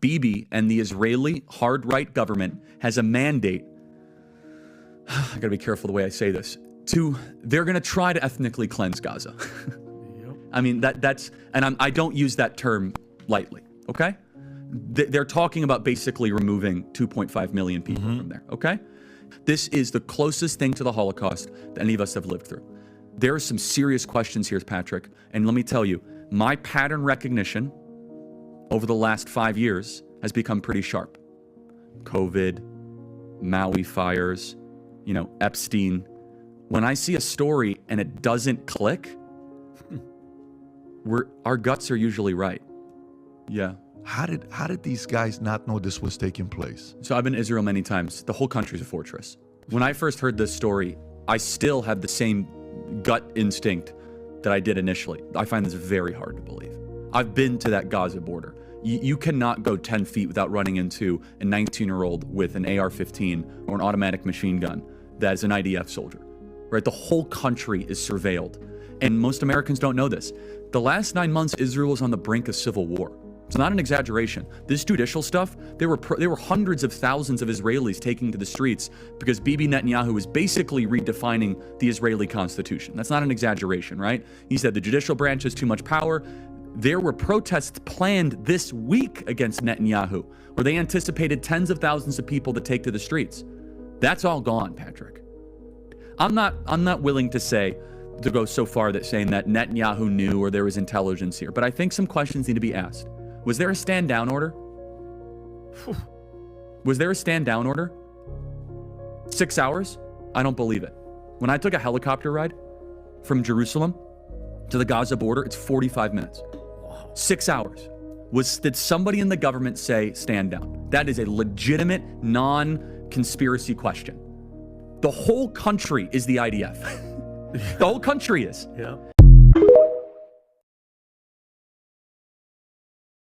Bibi and the Israeli hard-right government has a mandate. I got to be careful the way I say this. They're going to try to ethnically cleanse Gaza. Yep. I mean, I don't use that term lightly, okay? They're talking about basically removing 2.5 million people from there, okay? This is the closest thing to the Holocaust that any of us have lived through. There are some serious questions here, Patrick, and let me tell you, my pattern recognition over the last 5 years has become pretty sharp. COVID, Maui fires, Epstein. When I see a story and it doesn't click, our guts are usually right. Yeah. How did these guys not know this was taking place? So I've been to Israel many times. The whole country's a fortress. When I first heard this story, I still had the same gut instinct that I did initially. I find this very hard to believe. I've been to that Gaza border. You cannot go 10 feet without running into a 19-year-old with an AR-15 or an automatic machine gun that is an IDF soldier, right? The whole country is surveilled. And most Americans don't know this. The last 9 months, Israel was on the brink of civil war. It's not an exaggeration. This judicial stuff, there were hundreds of thousands of Israelis taking to the streets because Bibi Netanyahu is basically redefining the Israeli constitution. That's not an exaggeration, right? He said the judicial branch has too much power. There were protests planned this week against Netanyahu, where they anticipated tens of thousands of people to take to the streets. That's all gone, Patrick. I'm not willing to go so far that saying that Netanyahu knew or there was intelligence here, but I think some questions need to be asked. Was there a stand down order? Was there a stand down order? 6 hours? I don't believe it. When I took a helicopter ride from Jerusalem to the Gaza border, it's 45 minutes. 6 hours. Did somebody in the government say stand down? That is a legitimate non-conspiracy question. The whole country is the IDF. The whole country is. Yeah.